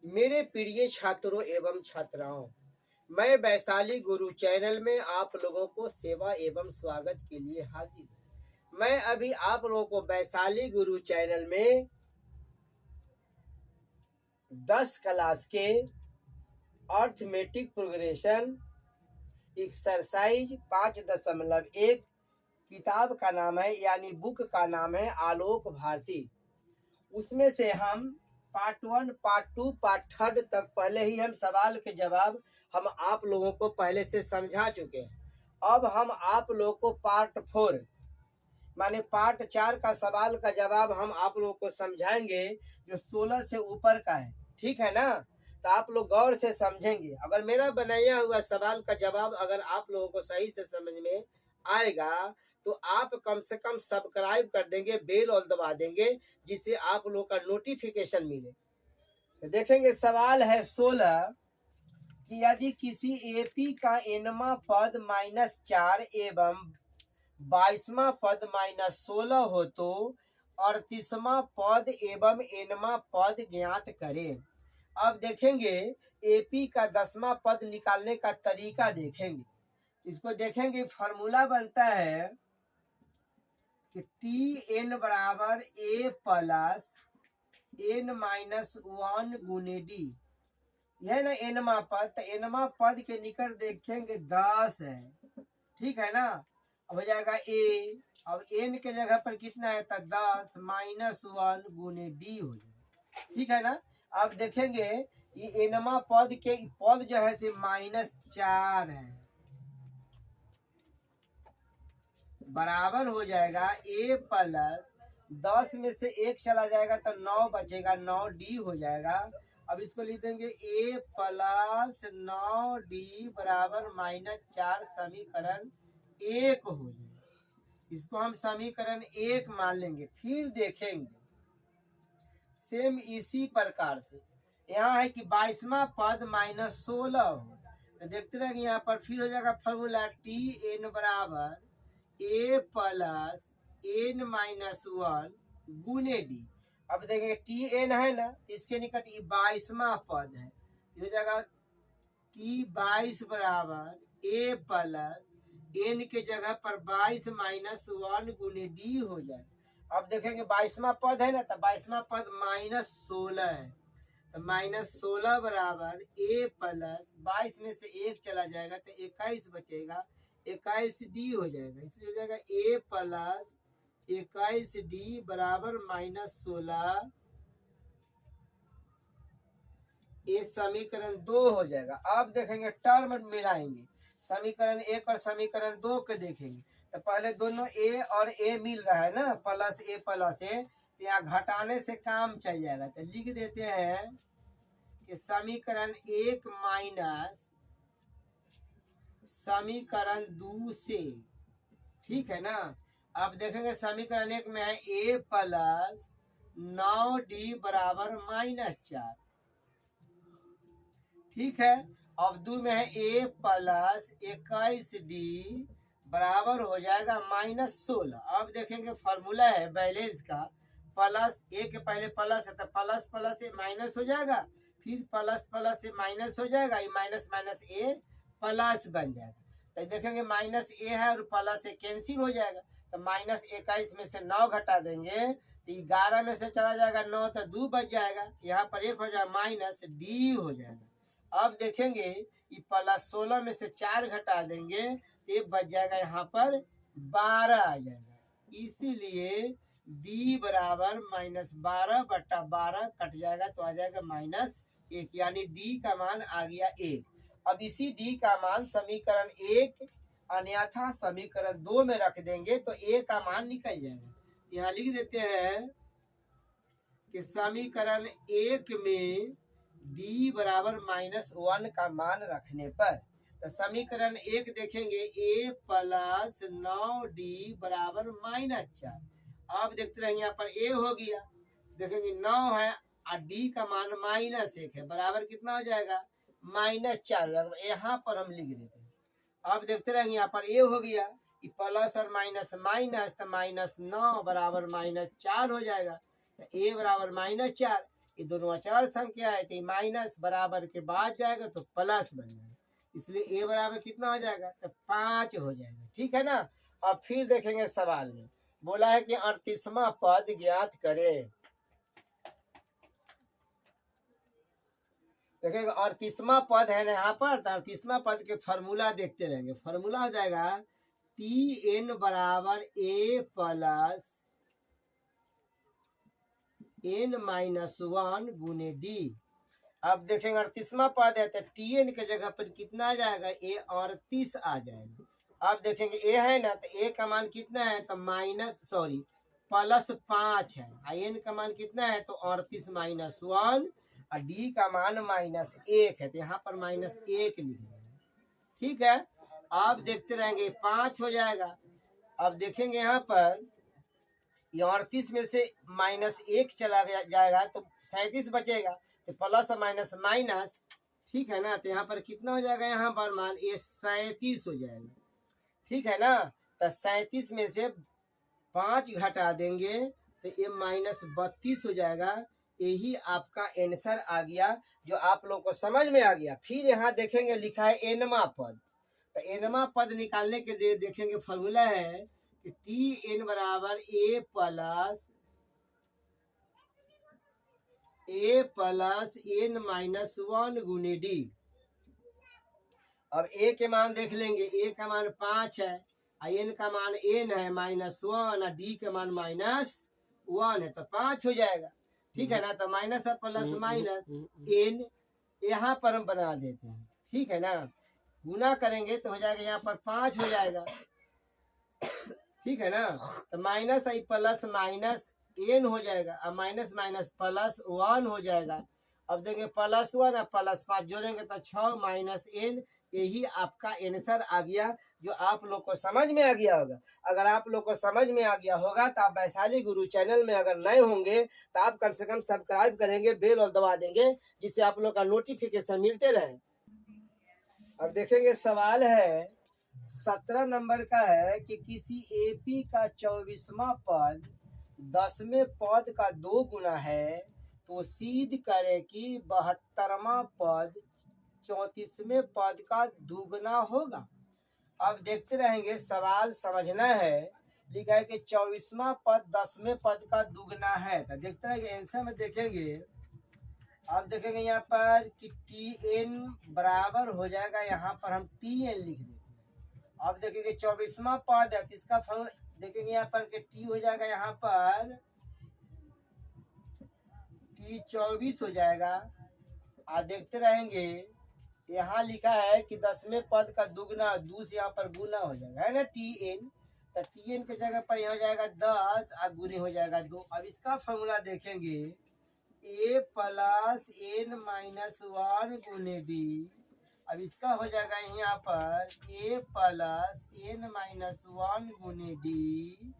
मेरे प्रिय छात्रों एवं छात्राओं, मैं वैशाली गुरु चैनल में आप लोगों को सेवा एवं स्वागत के लिए हाजिर हूँ। मैं अभी आप लोगों को वैशाली गुरु चैनल में 10 क्लास के अर्थमेटिक प्रोग्रेशन एक्सरसाइज 5.1 किताब का नाम है यानी बुक का नाम है आलोक भारती। उसमें से हम पार्ट 1, पार्ट 2, पार्ट 3 तक पहले ही हम सवाल के जवाब हम आप लोगों को पहले से समझा चुके हैं। अब हम आप लोगों को पार्ट 4 माने पार्ट 4 का सवाल का जवाब हम आप लोगों को समझाएंगे, जो 16 से ऊपर का है। ठीक है ना? तो आप लोग गौर से समझेंगे। अगर मेरा बनाया हुआ सवाल का जवाब अगर आप लोगों को सही से समझ में आएगा तो आप कम से कम सब्सक्राइब कर देंगे, बेल और दबा देंगे, जिससे आप लोगों का नोटिफिकेशन मिले। तो देखेंगे सवाल है 16 कि यदि किसी एपी का एनवा पद -4 एवं 22वां पद -16 हो तो 38वां पद एवं एनवा पद ज्ञात करें। अब देखेंगे एपी का 10वां पद निकालने का तरीका देखेंगे। इसको देखेंगे, फार्मूला बनता है कि टी एन बराबर ए प्लस एन -1 गुने डी। यह ना एनवा पद, तो एनवा पद के निकट देखेंगे 10 है। ठीक है ना? अब हो जाएगा ए, अब एन के जगह पर कितना है तो 10 -1 गुने डी हो जाएगा। ठीक है ना? अब देखेंगे ये एनवा पद के पद जो है से -4 है, बराबर हो जाएगा ए प्लस 10 में से 1 चला जाएगा तो 9 बचेगा, 9 डी हो जाएगा। अब इसको लिख देंगे ए प्लस 9 डी बराबर -4 समीकरण 1 हो जाएगा। इसको हम समीकरण 1 मान लेंगे। फिर देखेंगे सेम इसी प्रकार से यहाँ है कि 22वां पद -16 हो, तो देखते रहेंगे यहाँ पर फिर हो जाएगा फॉर्मूला टी एन बराबर ए प्लस एन -1 गुने डी। अब देखेंगे टी एन है ना, इसके निकट ये 22वां पद है, हो जाएगा टी 22 बराबर ए प्लस एन के जगह पर 22 -1 गुने डी हो जाए। अब देखेंगे 22वां पद है ना, तो 22वां पद -16 है, तो -16 बराबर ए प्लस 22 में से 1 चला जाएगा तो 21 बचेगा, 21 डी हो जाएगा। इसलिए हो जाएगा ए प्लस 21 डी बराबर -16। ये समीकरण 2 हो जाएगा। अब देखेंगे टर्म मिलाएंगे, समीकरण 1 और समीकरण 2 के देखेंगे। तो पहले दोनों ए और ए मिल रहा है ना, प्लस ए, तो यहाँ घटाने से काम चल जाएगा। तो लिख देते हैं कि समीकरण 1 माइनस समीकरण 2 से। ठीक है ना? अब देखेंगे समीकरण 1 में है ए प्लस 9 डी बराबर -4। ठीक है? अब 2 में है ए प्लस 21 डी बराबर हो जाएगा -16। अब देखेंगे फॉर्मूला है बैलेंस का, प्लस ए के पहले प्लस है तो प्लस प्लस से माइनस हो जाएगा, फिर प्लस प्लस से माइनस हो जाएगा, ये माइनस माइनस ए प्लस बन जाएगा। तो देखेंगे माइनस ए है और प्लस से कैंसिल हो जाएगा, तो -21 में से 9 घटा देंगे तो 11 में से चला जाएगा 9 तो 2 बच जाएगा, यहाँ पर 1 हो जाएगा माइनस डी हो जाएगा। अब देखेंगे ये प्लस 16 में से 4 घटा देंगे तो ये बच जाएगा, यहाँ पर 12 आ जाएगा। इसीलिए डी बराबर -12/12 कट जाएगा तो आ जाएगा -1, यानी डी का मान आ गया 1। अब इसी डी का मान समीकरण 1 अन्यथा समीकरण 2 में रख देंगे तो ए का मान निकल जाएगा। यहाँ लिख देते हैं कि समीकरण 1 में डी बराबर -1 का मान रखने पर, तो समीकरण 1 देखेंगे ए प्लस 9 डी बराबर -4। अब देखते रहेंगे यहाँ पर ए हो गया, देखेंगे 9 है और डी का मान -1 है, बराबर कितना हो जाएगा -4। यहाँ पर हम लिख देते हैं। अब देखते रहेंगे यहाँ पर ए हो गया, प्लस और माइनस माइनस, तो -9 बराबर -4 हो जाएगा, तो ए बराबर -4। ये दोनों अचर संख्या है, तो माइनस बराबर के बाद जाएगा तो प्लस बन जाएगा, इसलिए ए बराबर कितना हो जाएगा, तो 5 हो जाएगा। ठीक है ना। अब फिर देखेंगे सवाल में बोला है कि 38वां पद ज्ञात करें। देखिएगा 38वां पद है ना यहाँ पर, तो 38वां पद के फॉर्मूला देखते रहेंगे। फॉर्मूला हो जाएगा टी एन बराबर ए प्लस एन माइनस 1 गुने डी। अब देखेंगे 38वां पद है तो टी एन के जगह पर कितना आ जाएगा, ए 38 आ जाएगा। अब देखेंगे ए है ना, तो ए का मान कितना है, तो प्लस 5 है। आई एन का मान कितना है, तो 38 माइनस 1, और डी का मान माइनस 1 है, तो यहाँ पर माइनस 1 लिख देंगे। ठीक है। अब देखते रहेंगे 5 हो जाएगा। अब देखेंगे यहाँ पर ये 38 में से माइनस 1 चला जाएगा तो 37 बचेगा, तो प्लस और माइनस माइनस। ठीक है ना। तो यहाँ पर कितना हो जाएगा, यहाँ पर मान ये 37 हो जाएगा। ठीक है ना। तो 37 में से 5 घटा देंगे तो ये माइनस 32 हो जाएगा। यही आपका आंसर आ गया, जो आप लोग को समझ में आ गया। फिर यहाँ देखेंगे लिखा है एनवा पद, तो एनवा पद निकालने के लिए देखेंगे फॉर्मूला है कि टी एन बराबर ए प्लस एन माइनस 1 गुने डी। अब ए के मान देख लेंगे, ए का मान 5 है, एन का मान एन है माइनस 1, और डी का मान माइनस 1 है, तो 5 हो जाएगा। ठीक है ना। तो माइनस और प्लस माइनस एन यहाँ पर हम बना देते हैं। ठीक है ना। गुना करेंगे तो हो जाएगा यहाँ पर 5 हो जाएगा। ठीक है ना। तो माइनस आई प्लस माइनस एन हो जाएगा, और माइनस माइनस प्लस 1 हो जाएगा। अब देंगे प्लस 1 और प्लस 5 जोड़ेंगे तो 6 माइनस एन। यही आपका आंसर आ गया, जो आप लोग को समझ में आ गया होगा। अगर आप लोग को समझ में आ गया होगा तो आप वैशाली गुरु चैनल में अगर नए होंगे तो आप कम से कम सब्सक्राइब करेंगे, बेल और दबा देंगे, जिससे आप लोग का नोटिफिकेशन मिलते रहे। अब देखेंगे सवाल है 17 नंबर का है कि किसी एपी का 24वां पद 10वें पद का 2 गुना है, तो सिद्ध करे कि 72वां पद 34वें पद का दुगना होगा। अब देखते रहेंगे, सवाल समझना है। लिखा है कि 24वां पद 10वें पद का दुगना है, तो देखते रहेंगे आंसर में देखेंगे। अब देखेंगे यहाँ पर कि टी एन बराबर हो जाएगा, यहाँ पर हम टी एन लिख देते हैं। अब देखेंगे 24वां पद है, तो इसका फॉर्मूला देखेंगे यहाँ पर कि टी हो जाएगा, यहाँ पर टी 24 हो जाएगा। और देखते रहेंगे यहाँ लिखा है कि 10वें पद का दुगना, 2 से यहाँ पर गुना हो जाएगा, है ना, टी एन। तो टी एन के जगह पर यहाँ हो जाएगा 10 और गुने हो जाएगा 2। अब इसका फॉर्मूला देखेंगे ए प्लस एन माइनस 1 गुने डी। अब इसका हो जाएगा यहाँ पर ए प्लस एन माइनस 1 गुने डी।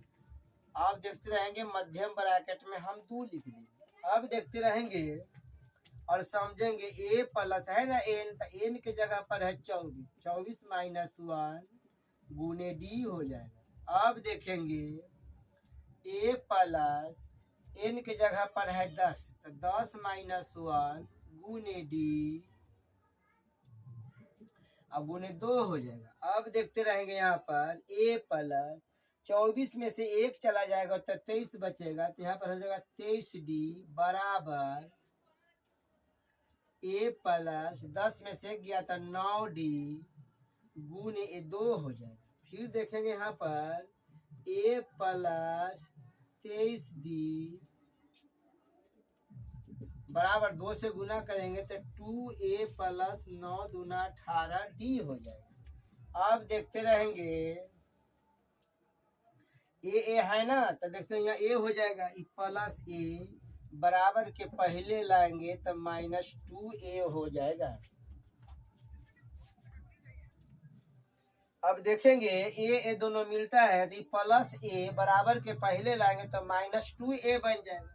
अब देखते रहेंगे मध्यम ब्रैकेट में हम 2 लिख देंगे। अब देखते रहेंगे और समझेंगे ए प्लस है ना एन, तो एन के जगह पर है 24, 24 माइनस 1 गुने डी हो जाएगा। अब देखेंगे ए प्लस एन के जगह पर है 10, तो 10 माइनस 1 गुने डी, अब गुने 2 हो जाएगा। अब देखते रहेंगे यहाँ पर ए प्लस 24 में से 1 चला जाएगा तो 23 बचेगा, तो यहाँ पर हो जाएगा 23 डी बराबर ए प्लस 10 में से गया था 9 डी गुने 2 हो जाएगा। फिर देखेंगे यहाँ पर ए प्लस 23 डी बराबर 2 से गुना करेंगे तो 2a प्लस 9 दूना 18 डी हो जाएगा। अब देखते रहेंगे ए है ना, तो देखते हैं यहाँ ए हो जाएगा, प्लस ए बराबर के पहले लाएंगे तो माइनस 2a हो जाएगा। अब देखेंगे ए दोनों मिलता है, तो प्लस ए बराबर के पहले लाएंगे तो माइनस 2a बन जाएगा।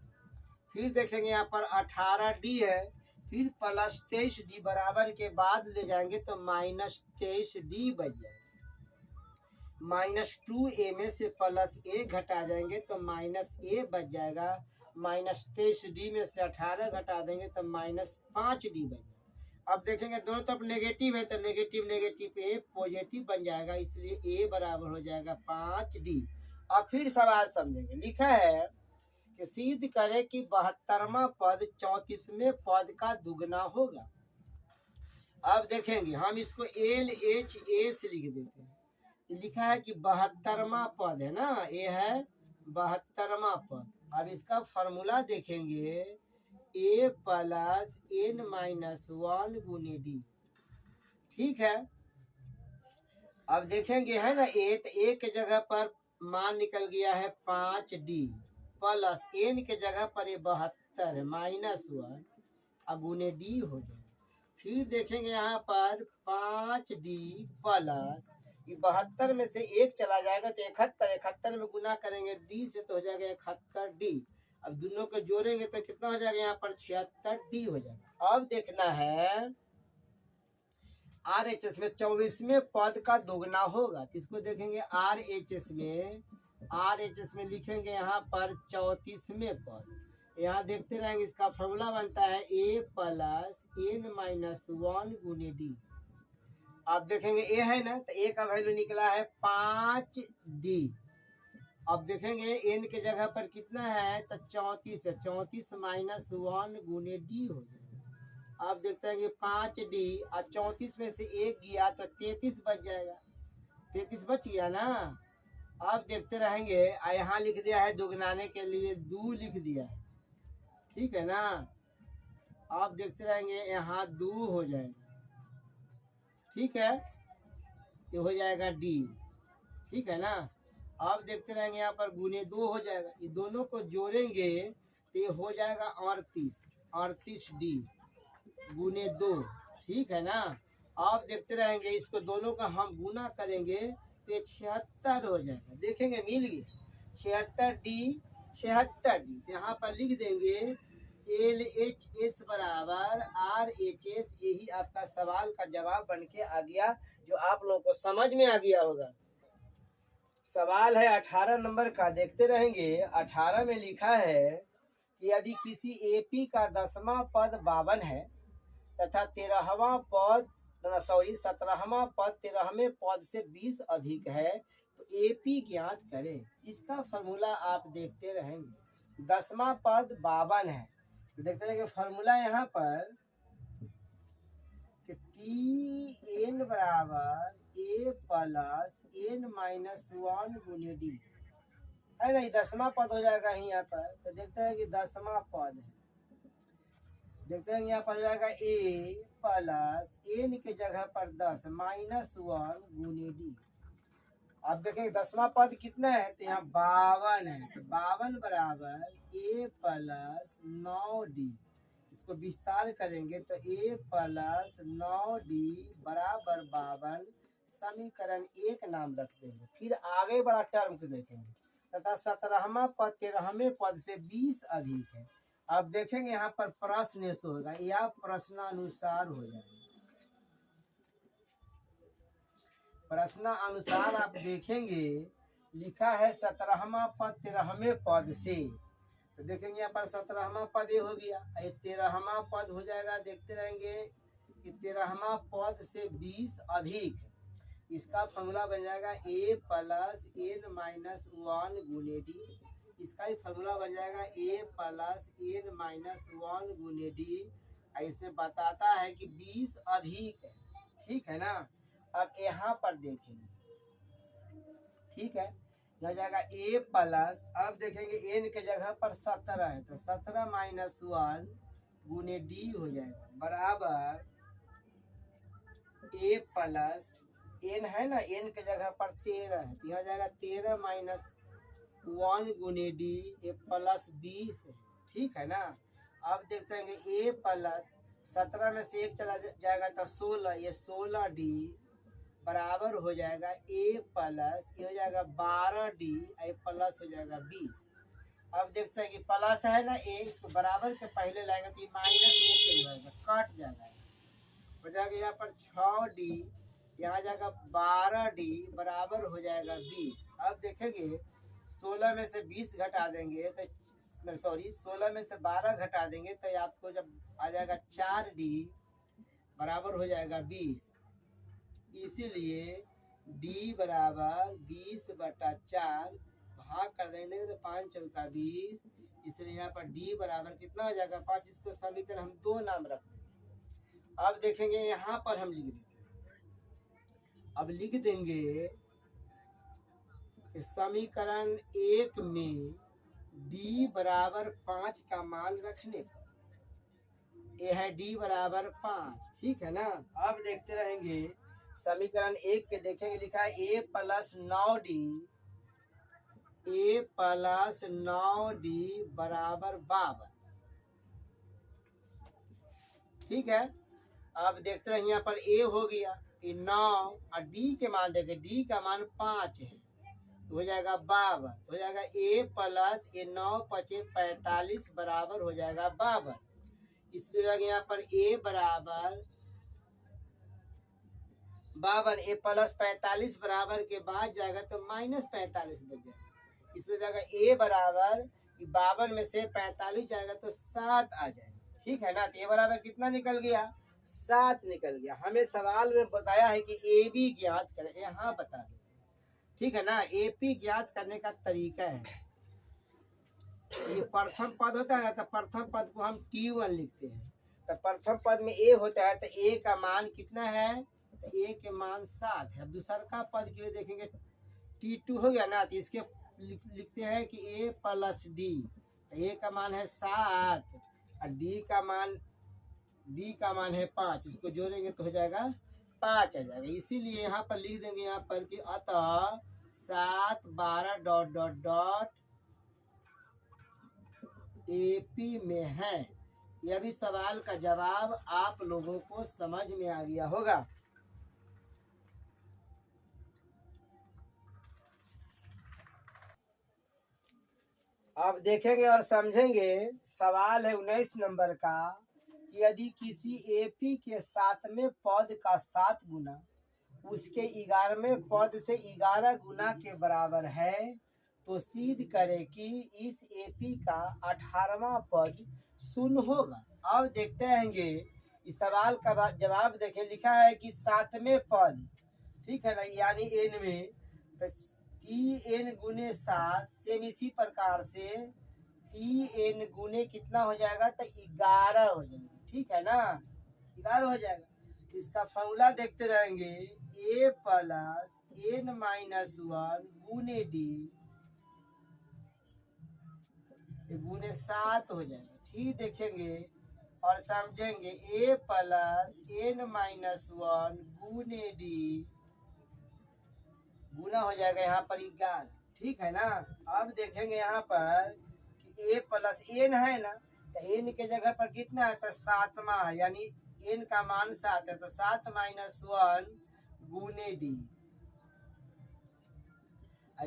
फिर देखेंगे यहाँ पर 18 डी है, फिर प्लस 23 डी बराबर के बाद ले जाएंगे तो माइनस 23 डी बच जाएगा। माइनस 2a में से प्लस a घटा जाएंगे तो माइनस a बच जाएगा। -23D में से 18 घटा देंगे तो -5D बन जाएगा। अब देखेंगे दोनों तरफ नेगेटिव है तो नेगेटिव नेगेटिव पे पॉजिटिव बन जाएगा, इसलिए A बराबर हो जाएगा 5D। अब फिर सवाल समझेंगे। लिखा है कि सिद्ध करें कि 72वां पद 34वें पद का दुगना होगा। अब देखेंगे हम इसको LHS लिख देते हैं। लिखा है कि 72वां पद है ना, ये है 72वां पद। अब इसका फॉर्मूला देखेंगे A प्लस N माइनस 1 गुने D। ठीक है, अब देखेंगे है ना A, तो A के जगह पर मान निकल गया है 5D प्लस N के जगह पर ये 72 है -1 अब गुने D हो जाए। फिर देखेंगे यहाँ पर 5D प्लस 72 में से 1 चला जाएगा तो 71, 71 में गुना करेंगे D से तो हो जाएगा 71D। अब दोनों को जोड़ेंगे तो कितना हो जाएगा यहाँ पर 76D हो जाएगा। अब देखना है RHS में 24वें पद का दोगुना होगा। किसको देखेंगे RHS में लिखेंगे यहाँ पर 34वें पद। यहाँ देखते रहेंगे, इसका फॉर्मूला बनता है A प्लस N माइनस 1 गुने D। आप देखेंगे A है ना, तो A का वैल्यू निकला है 5D। अब देखेंगे N के जगह पर कितना है तो 34 है, 34 माइनस 1 गुने D हो जाएगा। अब देखते हैं कि 5D और 34 में से 1 गया तो 33 बच जाएगा, 33 बच गया ना। अब देखते रहेंगे, यहाँ लिख दिया है दुगनाने के लिए 2 लिख दिया है, ठीक है ना। आप देखते रहेंगे यहाँ 2 हो जाएगा, ठीक है, ये हो जाएगा D, ठीक है ना। अब देखते रहेंगे यहाँ पर गुने 2 हो जाएगा, ये दोनों को जोड़ेंगे तो ये हो जाएगा 38D गुने 2, ठीक है ना। आप देखते रहेंगे, इसको दोनों का हम गुना करेंगे तो ये 76 हो जाएगा। देखेंगे मिल गया 76D। यहाँ पर लिख देंगे LHS बराबर RHS। यही आपका सवाल का जवाब बन के आ गया, जो आप लोगों को समझ में आ गया होगा। सवाल है 18 नंबर का, देखते रहेंगे। 18 में लिखा है कि यदि किसी AP का 10वां पद 52 है तथा 17वां पद 13वें पद से 20 अधिक है तो AP ज्ञात करें। इसका फॉर्मूला आप देखते रहेंगे। 10वां पद 52 है, देखते रहेंगे फॉर्मूला यहाँ पर कि TN बराबर A प्लस N माइनस 1 गुने D है ना। 10वां पद हो जाएगा यहाँ पर, तो देखते हैं कि 10वां पद है, देखते हैं यहाँ पर हो जाएगा A प्लस N के जगह पर 10 माइनस 1 गुने D। अब देखेंगे 10वां पद कितना है तो यहाँ 52 है, तो 52 बराबर A प्लस 9D। इसको विस्तार करेंगे तो A प्लस 9D बराबर 52, समीकरण 1 नाम रख देंगे। फिर आगे बड़ा टर्म को देखेंगे तथा 17वां पद 13वें पद से 20 अधिक है। अब देखेंगे यहाँ पर प्रश्न से होगा या प्रश्नानुसार हो जाएगा। प्रश्नानुसार आप देखेंगे लिखा है 17वां पद 13वें पद से, तो देखेंगे यहाँ पर 17वां पद ये हो गया, ये 13वां पद हो जाएगा। देखते रहेंगे कि 13वां पद से 20 अधिक, इसका फॉर्मूला बन जाएगा A प्लस N माइनस 1 गुने D। इसका ही फॉर्मूला बन जाएगा A प्लस N माइनस 1 गुने D। इसमें बताता है कि 20 अधिक है, ठीक है ना। अब यहाँ पर देखेंगे, ठीक है, हो जाएगा A प्लस, अब देखेंगे N के जगह पर 17 है तो 17 माइनस 1 गुने D हो जाएगा बराबर A प्लस N है ना, N के जगह पर 13 है तो यहाँ जाएगा 13 माइनस 1 गुने D, A प्लस 20 है, ठीक है ना। अब देखते हैं A प्लस 17 में से 1 चला जाएगा तो 16, ये 16D बराबर हो जाएगा A प्लस, ये हो जाएगा 12D, A प्लस हो जाएगा 20। अब देखते हैं कि प्लस है ना A, इसको बराबर के पहले लाएगा तो ये माइनस में जाएगा, कट जाएगा, हो जाएगा यहाँ पर 6D, यहाँ जाएगा 12D बराबर हो जाएगा 20। अब देखेंगे 16 में से 20 घटा देंगे तो सॉरी 16 में से 12 घटा देंगे तो आपको जब आ जाएगा 4D बराबर हो जाएगा 20। इसीलिए D बराबर 20/4 भाग कर देंगे तो 5 चौका 20। इसलिए यहाँ पर D बराबर कितना हो जाएगा 5। इसको समीकरण हम 2 नाम रख देंगे। अब देखेंगे यहाँ पर हम लिख देंगे, अब लिख देंगे कि समीकरण 1 में D बराबर 5 का मान रखने पर ये है D बराबर 5, ठीक है ना। अब देखते रहेंगे समीकरण 1 के देखेंगे, लिखा है a प्लस 9D बराबर 52, ठीक है। अब देखते हैं यहाँ पर a हो गया, ये 9 और d के मान देखें, d का मान 5 है तो हो जाएगा 52, हो जाएगा a प्लस ये 9 5 45 बराबर हो जाएगा 52। इसलिए यहाँ पर a बराबर 52, a प्लस 45 बराबर के बाद जाएगा तो माइनस 45 बच जाएगा। इसमें जाएगा a बराबर 52 में से 45 जाएगा तो 7 आ जाएगा, ठीक है ना। तो a बराबर कितना निकल गया 7 निकल गया। हमें सवाल में बताया है कि a b ज्ञात करें, यहाँ बता दें, ठीक है ना। a p ज्ञात करने का तरीका है, ये प्रथम पद होता है ना तो प्रथम पद को हम t1 लिखते हैं। तो प्रथम पद में a होता है तो a का मान कितना है, तो a के मान 7 है। अब दूसरा का पद के लिए देखेंगे t2 हो गया ना, तो इसके लिखते हैं कि a प्लस d, तो a का मान है 7 और d का मान है 5, इसको जोड़ेंगे तो हो जाएगा 5 आ जाएगा। इसीलिए यहाँ पर लिख देंगे यहाँ पर कि अतः 7 12 ... AP में है। यह भी सवाल का जवाब आप लोगों को समझ में आ गया होगा। अब देखेंगे और समझेंगे, सवाल है 19 नंबर का कि यदि किसी AP के 7वें पद का 7 गुना उसके 11वें पद से 11 गुना के बराबर है तो सिद्ध करे कि इस AP का 18वां पद शून्य होगा। अब देखते रहेंगे इस सवाल का जवाब देखें, लिखा है कि 7वें पद, ठीक है ना, यानी n में, तो TN गुने 7 सेम इसी प्रकार से TN गुने कितना हो जाएगा तो 11 हो जाएगा, ठीक है ना, 11 हो जाएगा। इसका फॉर्मूला देखते रहेंगे, a प्लस n माइनस 1 गुने d गुने 7 हो जाएगा। ठीक देखेंगे और समझेंगे, a प्लस n माइनस 1 गुने d गुना हो जाएगा यहाँ पर 11, ठीक है ना। अब देखेंगे यहाँ पर कि a प्लस n है ना, तो n के जगह पर कितना है तो 7वां है, यानी n का मान 7 है तो 7 माइनस 1 गुने d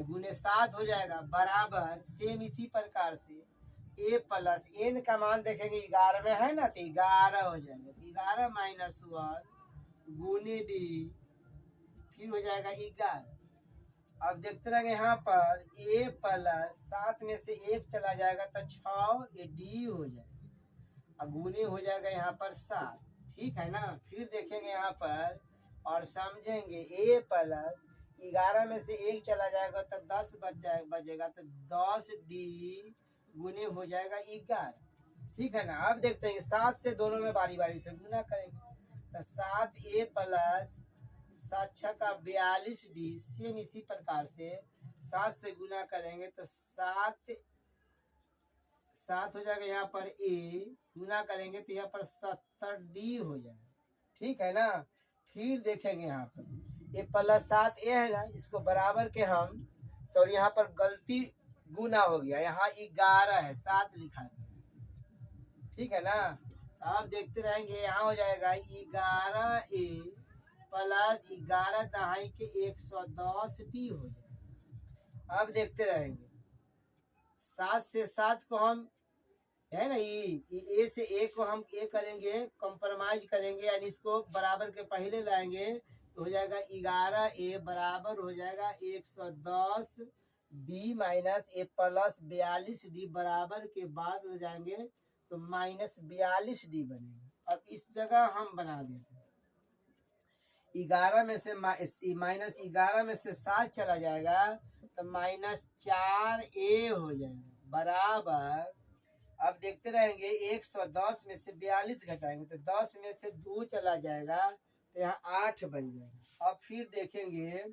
गुने 7 हो जाएगा बराबर सेम इसी प्रकार से a प्लस n का मान देखेंगे 11 में है ना तो 11 हो जाएगा, 11 माइनस 1 गुने d फिर हो जाएगा 11। अब देखते रहेंगे यहाँ पर a प्लस 7 में से 1 चला जाएगा तो 6 ये d हो जाएगा, गुने हो जाएगा यहाँ पर 7, ठीक है ना। फिर देखेंगे यहाँ पर और समझेंगे, a प्लस 11 में से 1 चला जाएगा तो 10 बचेगा तो 10d गुने हो जाएगा 11, ठीक है ना। अब देखते हैं 7 से दोनों में बारी बारी से गुना करेंगे तो 7a प्लस 7 6 का 42d सेम इसी प्रकार से 7 से गुना करेंगे तो 7 हो जाएगा यहाँ पर a गुना करेंगे तो यहाँ पर 70d हो जाएगा, ठीक है ना। फिर देखेंगे यहाँ पर a प्लस 7a है ना, इसको बराबर के हम सॉरी यहाँ पर गलती गुना हो गया, यहाँ 11 है 7 लिखा गया, ठीक है ना। अब देखते रहेंगे यहाँ हो जाएगा 11a प्लस 11 दहाई के 110d हो जाएगा। अब देखते रहेंगे 7 से 7 को हम है ना, ए से ए को हम ए करेंगे, कॉम्प्रोमाइज करेंगे, यानी इसको बराबर के पहले लाएंगे तो हो जाएगा 11a बराबर हो जाएगा 110 डी माइनस ए प्लस 42D बराबर के बाद हो जाएंगे तो माइनस 42D बनेगा। अब इस जगह हम बना देते हैं 11 में से माइनस 11 में से 7 चला जाएगा तो माइनस 4A हो जाएगा बराबर। अब देखते रहेंगे 110 में से 42 घटाएंगे तो 10 में से 2 चला जाएगा तो यहाँ 8 बन जाएगा। अब फिर देखेंगे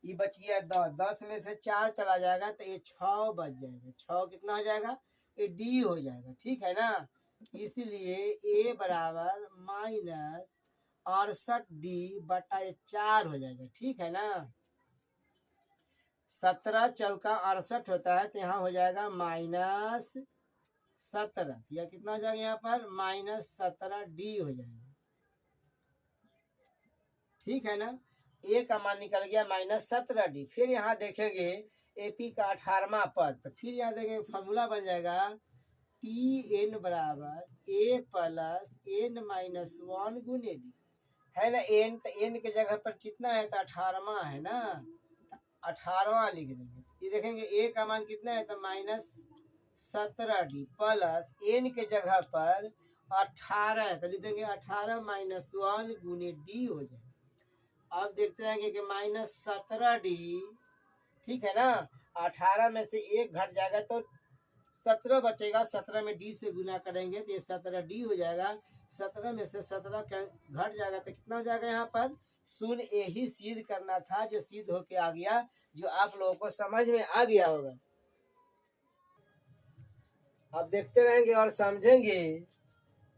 ये बच गया 10 में से 4 चला जाएगा तो ये 6 बच जाएगा। 6 कितना हो जाएगा? ये डी हो जाएगा। ठीक है ना, इसलिए ए बराबर माइनस 68D बटा 4 हो जाएगा। ठीक है ना, 17 चौका 68 होता है तो यहाँ हो जाएगा माइनस 17 या कितना हो जाएगा यहाँ पर माइनस 17D हो जाएगा। ठीक है ना, ए का मान निकल गया माइनस 17D। फिर यहाँ देखेंगे एपी का 18वां पद, तो फिर यहाँ देखेंगे फॉर्मूला बन जाएगा टी एन बराबर ए प्लस एन माइनस 1 गुने डी है ना। एन तो एन के जगह पर कितना है तो 18वां है ना, 18वां लिख देंगे। ये देखेंगे ए का मान कितना है तो माइनस 17D प्लस एन के जगह पर 18 है तो लिख देंगे 18 माइनस 1 गुने डी हो जाए। अब देखते रहेंगे कि माइनस 17D, ठीक है ना, 18 में से 1 घट जाएगा तो 17 बचेगा। 17 में डी से गुना करेंगे तो ये 17D हो जाएगा। 17 में से 17 घट जाएगा तो कितना हो जाएगा यहाँ पर शून्य। यही सिद्ध करना था जो सिद्ध होके आ गया, जो आप लोगों को समझ में आ गया होगा। अब देखते रहेंगे और समझेंगे।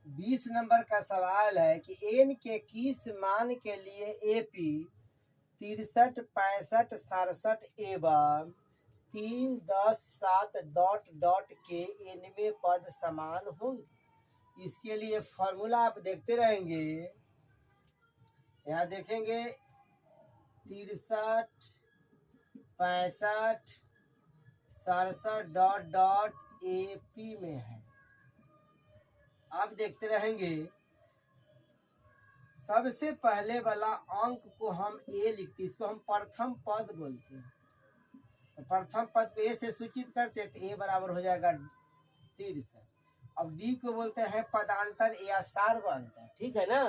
20 नंबर का सवाल है कि एन के किस मान के लिए एपी 63, 65, 67 एवं 3, 10, 7 डॉट डॉट के एनवे पद समान होंगे। इसके लिए फॉर्मूला आप देखते रहेंगे। यहाँ देखेंगे 63, 65, 67 डॉट डॉट एपी में है। आप देखते रहेंगे सबसे पहले वाला अंक को हम ए लिखते, इसको हम प्रथम पद बोलते हैं। तो प्रथम पद को ए से सूचित करते हैं तो ए बराबर हो जाएगा 63। अब डी को बोलते हैं पदांतर या सार्वअंतर। ठीक है ना,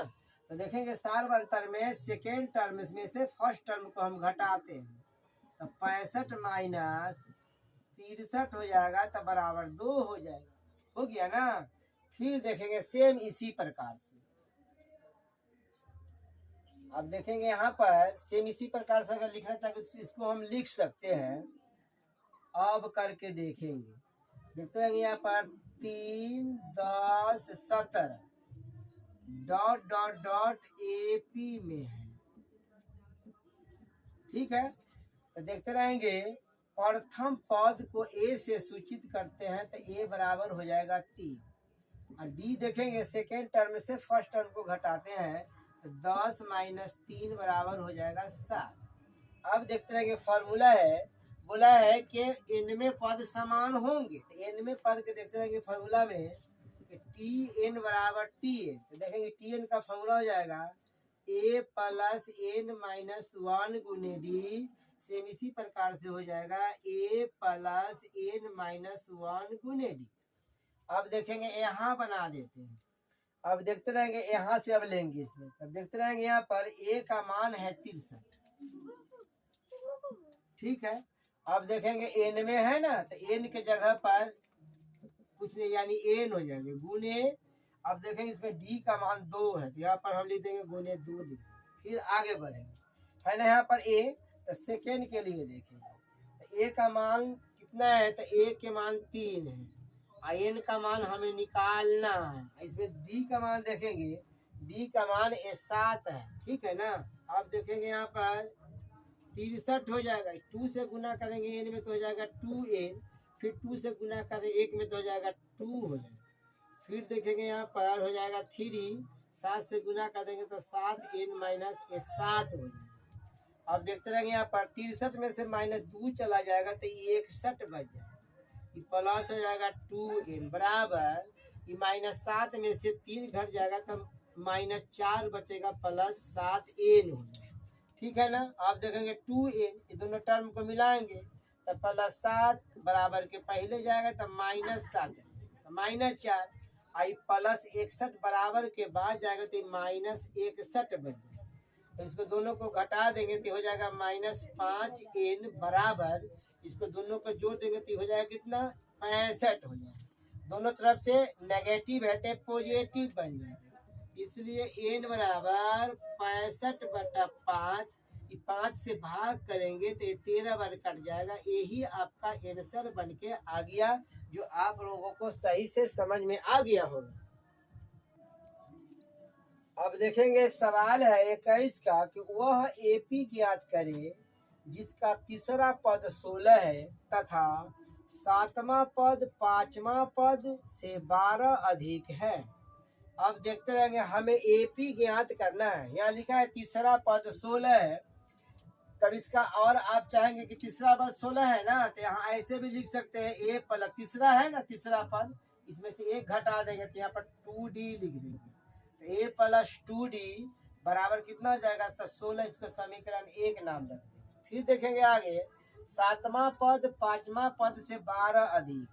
तो देखेंगे सार्वअंतर में सेकेंड टर्म में से फर्स्ट टर्म को हम घटाते हैं तो 65 माइनस 63 हो जाएगा तो बराबर 2 हो जाएगा। हो गया ना। फिर देखेंगे सेम इसी प्रकार से, अब देखेंगे यहाँ पर सेम इसी प्रकार से अगर लिखना चाहते तो इसको हम लिख सकते हैं। अब करके देखेंगे, देखते हैं यहाँ पर 3, 10, 17 डॉट डॉट डॉट एपी में है। ठीक है, तो देखते रहेंगे प्रथम पद को ए से सूचित करते हैं तो ए बराबर हो जाएगा 3। और डी देखेंगे सेकेंड टर्म से फर्स्ट टर्म को घटाते हैं तो 10 माइनस 3 बराबर हो जाएगा 7। अब देखते हैं कि फॉर्मूला है, बोला है कि इनमें पद समान होंगे। तो इनमें पद के देखते हैं कि फॉर्मूला में टी एन बराबर टी एन, तो देखेंगे टी एन का फॉर्मूला हो जाएगा ए प्लस एन माइनस 1 गुने डी। सेम इसी प्रकार से हो जाएगा ए प्लस एन माइनस 1 गुने डी। अब देखेंगे यहाँ बना देते हैं। अब देखते रहेंगे यहाँ से अब लेंगे इसमें। अब देखते रहेंगे यहाँ पर ए का मान है 63। ठीक है, अब देखेंगे एन में है ना, तो एन के जगह पर कुछ नहीं यानी एन हो जाएंगे गुने। अब देखेंगे इसमें डी का मान 2 है तो यहाँ पर हम लिख देंगे गुने 2 लिख। फिर आगे बढ़ेंगे है ना, यहाँ पर ए तो सेकेंड के लिए देखेंगे तो ए का मान कितना है तो ए के मान 3 है। एन का मान हमें निकालना है। इसमें डी का मान देखेंगे, डी का मान 7 है। ठीक है ना, आप देखेंगे यहाँ पर 63 हो जाएगा। 2 से गुना करेंगे एन में तो हो जाएगा 2n, फिर 2 से गुना करें 1 में तो हो जाएगा 2 हो जाएगा। फिर देखेंगे यहाँ पर हो जाएगा 3, 7 से गुना कर देंगे तो 7n माइनस 7 हो जाएगा। अब देखते रहेंगे यहाँ पर 63 में से माइनस 2 चला जाएगा तो 61 बच जाएगा। प्लस हो जाएगा 2n बराबर ये माइनस 7 में से 3 घट जाएगा तो माइनस 4 बचेगा प्लस 7n हो जाएगा। ठीक है ना, आप देखेंगे 2n, ये दोनों टर्म को मिलाएंगे तो +7 बराबर के पहले जाएगा तो -7 तो -4 आई +61 बराबर के बाद जाएगा तो -61 बन जाएगा। तो इसको दोनों को घटा देंगे तो हो जाएगा -5n बराबर, इसको दोनों को जोड़ देंगे तो हो जाएगा कितना 65 हो जाएगा। दोनों तरफ से नेगेटिव है तो पॉजिटिव बन जाएगा, इसलिए n बराबर 65/5। 5 से भाग करेंगे तो 13 बार कट जाएगा। यही आपका आंसर बन के आ गया, जो आप लोगों को सही से समझ में आ गया होगा। अब देखेंगे सवाल है 21 का कि वह एपी ज्ञात करे जिसका तीसरा पद 16 है तथा सातवां पद पांचवा पद से 12 अधिक है। अब देखते रहेंगे, हमें एपी ज्ञात करना है। यहाँ लिखा है तीसरा पद 16 है, तब इसका और आप चाहेंगे कि तीसरा पद 16 है ना, तो यहाँ ऐसे भी लिख सकते हैं ए प्लस तीसरा है ना, तीसरा पद इसमें से एक घटा देंगे तो यहाँ पर 2d लिख देंगे। तो a + 2d बराबर कितना हो जाएगा तो 16। इसको समीकरण 1 नाम रख देंगे। फिर देखेंगे आगे, सातवां पद पांचवा पद से 12 अधिक।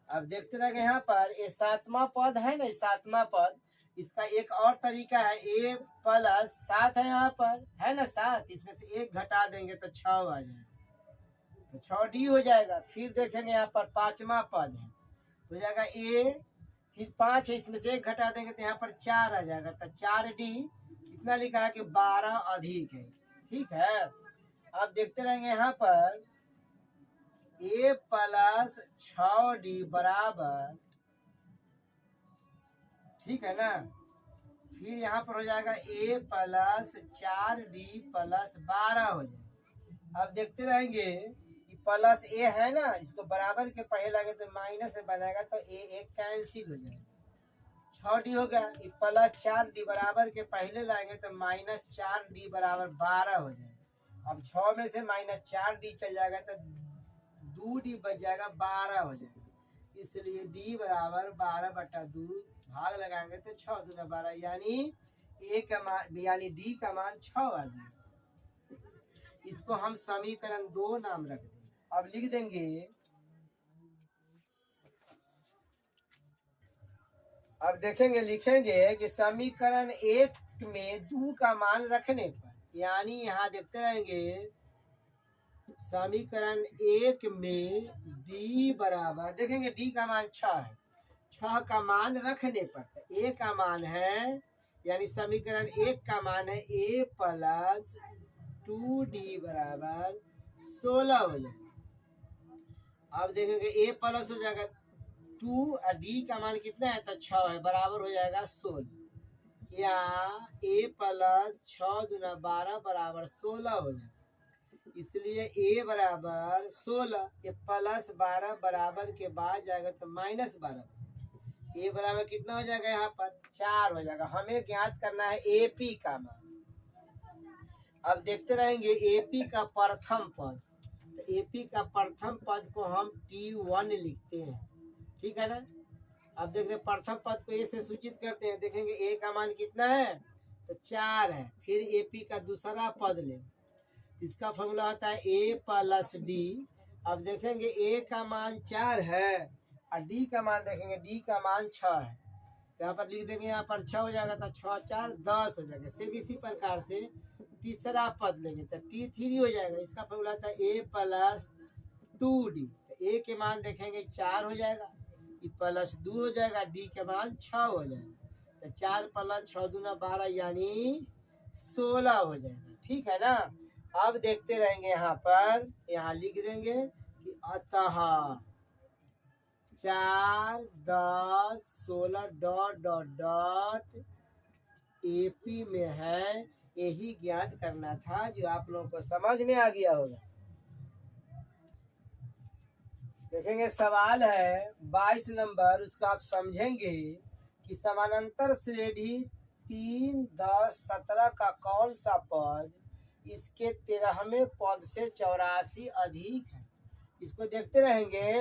अब देखते रहेंगे यहाँ पर ये सातवां पद है ना, सातवां पद इसका एक और तरीका है, a + 7 है यहाँ पर है ना 7, इसमें से एक घटा देंगे तो 6 आ जाएगा, तो 6d हो जाएगा। फिर देखेंगे यहाँ पर पांचवा पद है, हो जाएगा a, फिर 5 है, इसमें से एक घटा देंगे तो यहाँ पर 4 आ जाएगा, तो 4d कितना लिखा है कि 12 अधिक है। ठीक है, अब देखते रहेंगे यहाँ पर a + 6d बराबर, ठीक है ना। फिर यहाँ पर हो जाएगा a + 4d + 12 हो जाएगा। अब देखते रहेंगे प्लस ए है ना, इसको बराबर के पहले लगे तो माइनस में बनाएगा तो ए एक कैंसिल हो जाएगा। 6d हो गया, + 4d बराबर के पहले लाएंगे तो -4d बराबर 12 हो जाएगा। अब 6 में से -4d चल जाएगा तो 2d बच जाएगा, 12 हो जाएगा। इसलिए d बराबर 12/2, भाग लगाएंगे तो 6 × 2 = 12, यानी d का मान 6 आ गया। इसको हम समीकरण 2 नाम रख देंगे। अब लिख देंगे, अब देखेंगे लिखेंगे कि समीकरण 1 में 2 का मान रखने पर, यानी यहाँ देखते रहेंगे समीकरण 1 में d बराबर, देखेंगे d का मान 6 है, 6 का मान रखने पर a का मान है, यानी समीकरण 1 का मान है a + 2d बराबर 16 हो जाएगा। अब देखेंगे a प्लस हो जाएगा 2 और d का मान कितना है तो 6 है, बराबर हो जाएगा 16, या a + 6 × 12 बराबर 16 हो जाएगा। इसलिए a बराबर 16, ये +12 बराबर के बाद जाएगा तो -12, a बराबर कितना हो जाएगा यहाँ पर 4 हो जाएगा। हमें ज्ञात करना है AP का मान। अब देखते रहेंगे AP का प्रथम पद, तो AP का प्रथम पद को हम T1 लिखते हैं, ठीक है ना। अब देखते प्रथम पद को A से सूचित करते हैं, देखेंगे A का मान कितना है तो 4 है। फिर AP का दूसरा पद ले, इसका फॉर्मूला होता है A + D। अब देखेंगे A का मान 4 है और D का मान देखेंगे D का मान 6 है, यहाँ पर लिख देंगे, यहाँ पर 6 हो जाएगा तो 6 × 4 = 10 हो जाएगा। सिर्फ इसी प्रकार से तीसरा पद लेंगे तो T3 हो जाएगा, इसका फॉर्मूला था A + 2d। तो A के मान देखेंगे 4 हो जाएगा, +2 हो जाएगा, D के मान 6 हो जाएगा, तो 4 + 6 × 12 यानी 16 हो जाएगा। ठीक है ना। अब देखते रहेंगे यहाँ पर, यहाँ लिख देंगे कि अतः 4, 10, 16 ... AP में है, यही ज्ञात करना था, जो आप लोगों को समझ में आ गया होगा। देखेंगे सवाल है 22 नंबर, उसका आप समझेंगे कि समानांतर श्रेणी 3, 10, 17 का कौन सा पद इसके 13वें पद से 84 अधिक है। इसको देखते रहेंगे,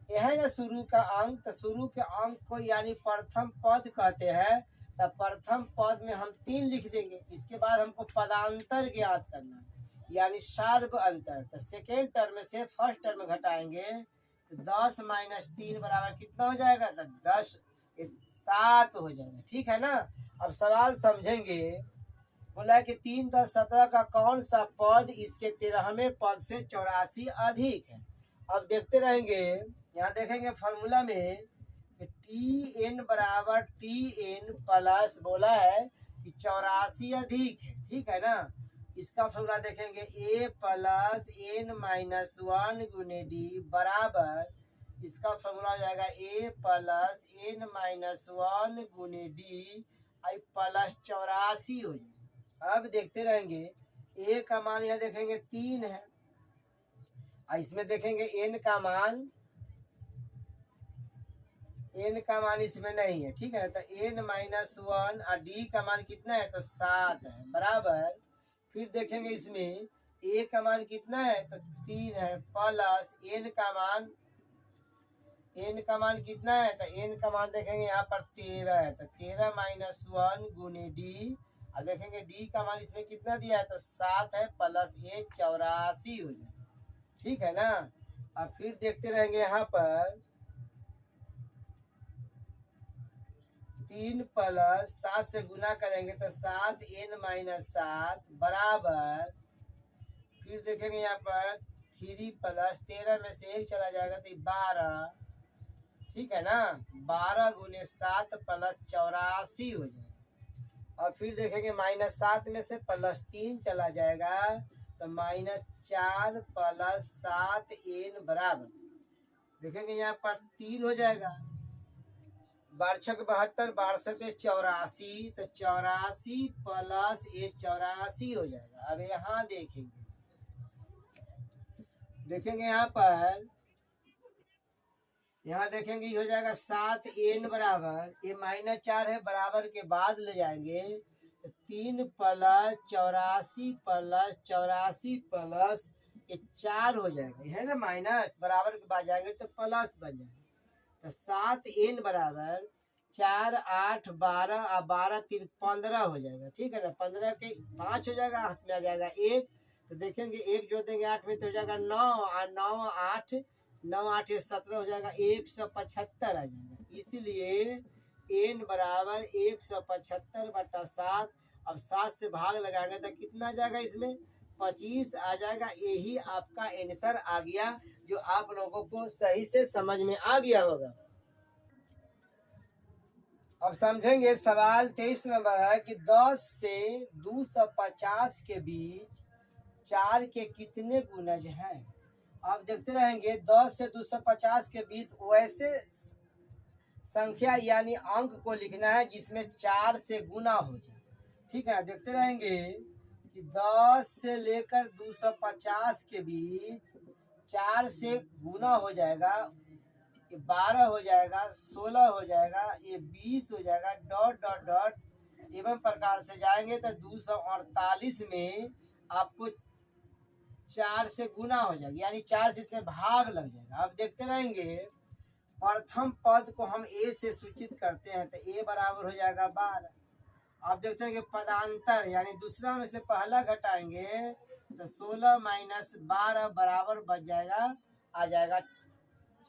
यह है ना शुरू का अंक, तो शुरू के अंक को यानी प्रथम पद कहते हैं, तो प्रथम पद में हम 3 लिख देंगे। इसके बाद हमको पदांतर ज्ञात करना है, यानी सार्व अंतर। तो सेकेंड टर्म से फर्स्ट टर्म घटाएंगे तो 10 माइनस 3 बराबर कितना हो जाएगा? तो 10 7 हो जाएगा। ठीक है ना। अब सवाल समझेंगे। बोला कि 3 10 17 का कौन सा पद इसके 13वें पद से 84 अधिक है? अब देखते रहेंगे। यहाँ देखेंगे फॉर्मूला में टी एन बराबर टी एन प्लस बोला है कि 84 अधिक है। ठीक है ना। इसका फॉर्मूला देखेंगे ए प्लस एन माइनस 1 गुने डी बराबर इसका फॉर्मूला हो जाएगा ए प्लस एन माइनस 1 गुने डी आई प्लस 84 हो जाएगा। अब देखते रहेंगे। ए का मान यहाँ देखेंगे 3 है और इसमें देखेंगे एन का मान इसमें नहीं है। ठीक है। तो एन माइनस 1 और डी का मान कितना है? तो 7 है बराबर। फिर देखेंगे इसमें ए का मान कितना है? तो 3 है प्लस एन का मान कितना है? तो एन का मान देखेंगे यहाँ पर 13 है। तो 13 माइनस 1 गुने डी और देखेंगे डी का मान इसमें कितना दिया है? तो 7 है प्लस ए 84 हो जाए। ठीक है ना। अब फिर देखते रहेंगे यहाँ पर 3 प्लस 7 से गुना करेंगे तो 7 एन माइनस 7 बराबर। फिर देखेंगे यहाँ पर 3 प्लस 13 में से 1 चला जाएगा तो 12। ठीक है ना। 12 गुने 7 प्लस 84 हो जाएगा। और फिर देखेंगे माइनस 7 में से प्लस 3 चला जाएगा तो माइनस 4 प्लस 7 एन बराबर। देखेंगे यहाँ पर 3 हो जाएगा। 12 72 12 84 तो 84 प्लस ए 84 हो जाएगा। अब यहाँ देखेंगे यहाँ देखेंगे ये हो जाएगा 7 एन बराबर ये माइनस 4 है बराबर के बाद ले जाएंगे 3 प्लस 84 प्लस ये 4 हो जाएगा है ना। माइनस बराबर के बाद जाएंगे तो प्लस बन जाएगा। तो 7 एन बराबर 4 8 12 और 12 3 15 हो जाएगा। ठीक है ना। 15 के 5 हो जाएगा हाथ में आ जाएगा 1। तो देखेंगे 1 जोड़ देंगे 8 में तो हो जाएगा 9 और 9 8 9 8 17 हो जाएगा 175 आ जाएगा। इसीलिए एन बराबर 175/7। अब 7 से भाग लगाएंगे तो कितना आ जाएगा? इसमें 25 आ जाएगा। यही आपका आंसर आ गया जो आप लोगों को सही से समझ में आ गया होगा। अब समझेंगे सवाल 23 नंबर है कि 10 से 250 के बीच 4 के कितने गुणज हैं? अब देखते रहेंगे 10 से 250 के बीच वैसे संख्या यानी अंक को लिखना है जिसमें 4 से गुना हो जाए। ठीक है। देखते रहेंगे कि 10 से लेकर 250 के बीच 4 से गुना हो जाएगा। ये 12 हो जाएगा 16 हो जाएगा ये 20 हो जाएगा डॉट डॉट डॉट एवं प्रकार से जाएंगे तो 248 में आपको 4 से गुना हो जाएगा यानी 4 से इसमें भाग लग जाएगा। अब देखते रहेंगे प्रथम पद को हम ए से सूचित करते हैं तो ए बराबर हो जाएगा 12। अब देखते हैं कि पदांतर यानी दूसरा में से पहला घटाएंगे तो 16 माइनस 12 बराबर बच जाएगा आ जाएगा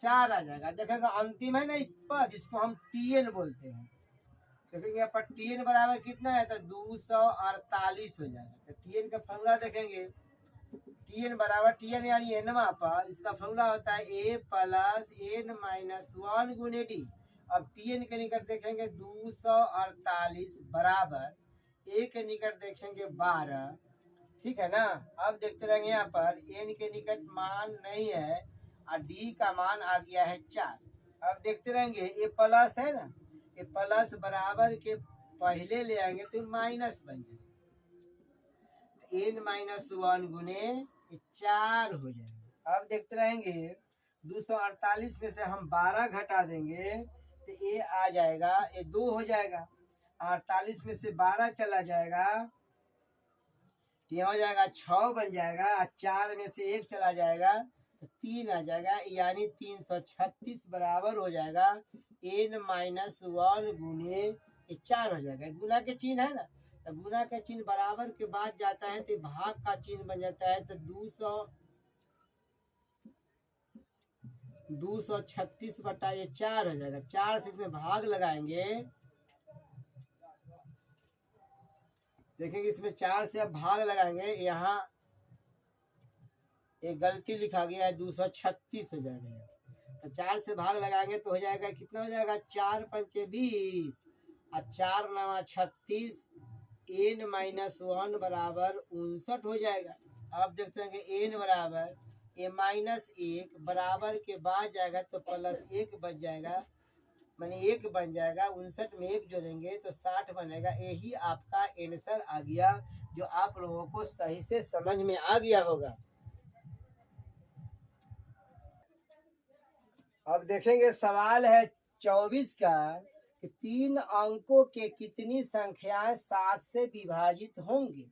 4 आ जाएगा। देखेगा अंतिम है ना इस पद जिसको हम टीएन बोलते हैं। देखेंगे यहाँ पर टीएन बराबर कितना है तो 248 हो जाएगा। तो टीएन का फॉर्मूला देखेंगे टीएन बराबर टीएन यानी एनवा पर इसका फॉर्मूला होता है ए प्लस एन माइनस 1 गुने डी। अब टीएन के निकट देखेंगे 248 बराबर ए के निकट देखेंगे 12। ठीक है ना। अब देखते रहेंगे यहाँ पर एन के निकट मान नहीं है और डी का मान आ गया है 4। अब देखते रहेंगे ये प्लस है ना ये प्लस बराबर के पहले ले आएंगे तो माइनस बन जाएगा। एन माइनस 1 गुने 4 हो जाएगा। अब देखते रहेंगे 248 में से हम 12 घटा देंगे तो ये आ जाएगा ये 2 हो जाएगा। 48 में से 12 चला जाएगा ये हो जाएगा 6 बन जाएगा। 4 में से 1 चला जाएगा तो 3 आ जाएगा यानी 336 बराबर हो जाएगा एन माइनस 1 गुने 4 हो जाएगा। गुना के चिन्ह है ना तो गुना का चिन्ह बराबर के बाद जाता है तो भाग का चिन्ह बन जाता है। तो 236 बटा ये 4 हो जाएगा। 4 से इसमें भाग लगाएंगे, देखेंगे इसमें 4 से अब भाग लगाएंगे, यहाँ एक गलती लिखा गया है, 236 हो जाएगा। तो 4 से भाग लगाएंगे तो हो जाएगा, कितना हो जाएगा, 4 पंचे 20 और 4 नवा 36, n माइनस 1 बराबर 59 हो जाएगा। अब देखते हैं कि n बराबर a माइनस 1 बराबर के बाद जाएगा तो प्लस 1 बच जाएगा, माने 1 बन जाएगा। 59 में 1 जोड़ेंगे तो 60 बनेगा। यही आपका आंसर आ गया, जो आप लोगों को सही से समझ में आ गया होगा। अब देखेंगे सवाल है 24 का कि 3 अंकों के कितनी संख्याएं 7 से विभाजित होंगी।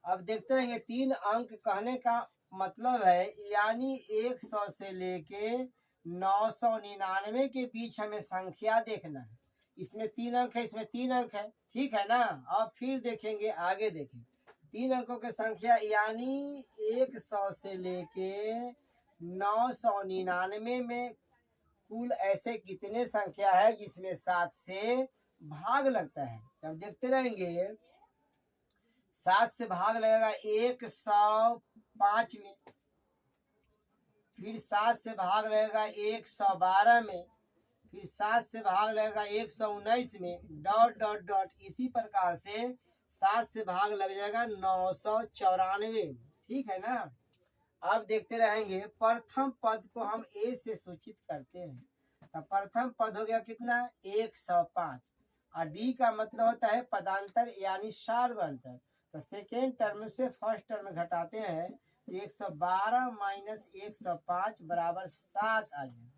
अब देखते हैं कि 3 अंक कहने का मतलब है, यानी 100 से लेके 999 के बीच हमें संख्या देखना है। इसमें 3 अंक है, इसमें 3 अंक है, ठीक है ना। अब फिर देखेंगे, आगे देखें 3 अंकों की संख्या, यानी 100 से लेके 999 में कुल ऐसे कितने संख्या है जिसमें 7 से भाग लगता है। तब देखते रहेंगे, 7 से भाग लगेगा 105 में, फिर 7 से भाग लगेगा 112 में, फिर 7 से भाग लगेगा 119 में, डॉट डॉट डॉट इसी प्रकार से 7 से भाग लग जाएगा 994 में, ठीक है ना। अब देखते रहेंगे, प्रथम पद को हम ए से सूचित करते हैं। तो प्रथम पद हो गया कितना, 105, और डी का मतलब होता है पदांतर यानी सार्वंतर। तो सेकेंड टर्म से फर्स्ट टर्म घटाते हैं तो 112 माइनस 105 बराबर 7 आ जाएगा।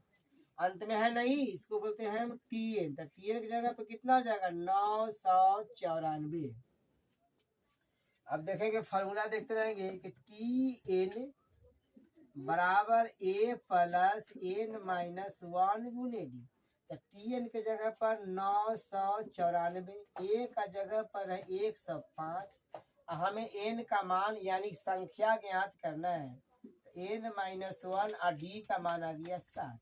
अंत में है नहीं, इसको बोलते हैं हम टीएन। तो टीएन की जगह पर कितना हो जाएगा, 994। अब देखेंगे फॉर्मूला देखते रहेंगे कि टीएन बराबर ए प्लस एन माइनस 1 गुने डी। तो टी एन के जगह पर 994, ए का जगह पर है 105, हमें एन का मान यानी संख्या ज्ञात करना है। तो एन माइनस 1 और डी का मान आ गया 7।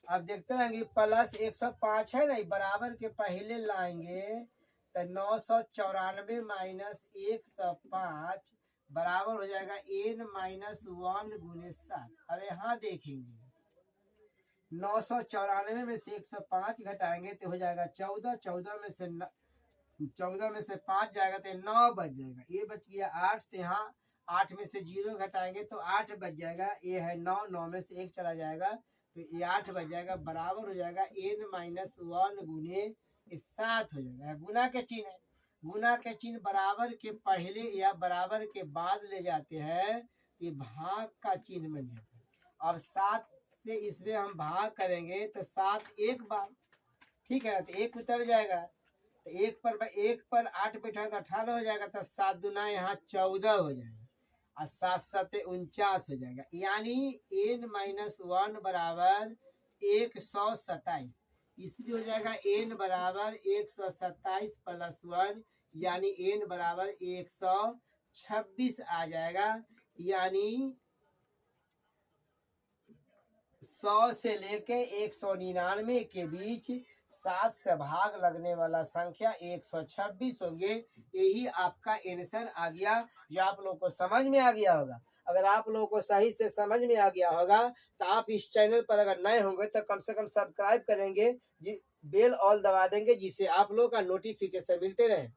अब देखते हैं प्लस 105 है ना, बराबर के पहले लाएंगे तो 994 माइनस 105 बराबर हो जाएगा एन माइनस 1 गुने 7। अब यहाँ देखेंगे 994 में से 105 घटाएंगे तो हो जाएगा 14, 14 में से 5 जाएगा तो 9 बच जाएगा, ये बच गया 8। तो यहाँ 8 में से 0 घटाएंगे तो 8 बच जाएगा, ये है 9, 9 में से 1 चला जाएगा तो ये 8 बच जाएगा, बराबर हो जाएगा एन माइनस 1 गुने 7 हो जाएगा। गुना के चिन्ह है, गुना के चिन्ह बराबर के पहले या बराबर के बाद ले जाते हैं, ये भाग का चिन्ह बन जाता है। अब 7 से इसमें हम भाग करेंगे तो 7 एक बार, ठीक है ना, तो 1 उतर जाएगा, तो 1 पर 8 बैठा तो 18 हो जाएगा, तो 7 दूना यहाँ 14 हो जाएगा और 7 7 49 हो जाएगा, यानी एन माइनस 1 बराबर 127। इसलिए हो जाएगा एन बराबर 127 प्लस 1, यानी एन बराबर 126 आ जाएगा। यानी 100 से लेके 199 के बीच 7 से भाग लगने वाला संख्या 126 होंगे। यही आपका आंसर आ गया, जो आप लोगों को समझ में आ गया होगा। अगर आप लोगों को सही से समझ में आ गया होगा तो आप इस चैनल पर अगर नए होंगे तो कम से कम सब्सक्राइब करेंगे, बेल ऑल दबा देंगे, जिससे आप लोगों का नोटिफिकेशन मिलते रहे।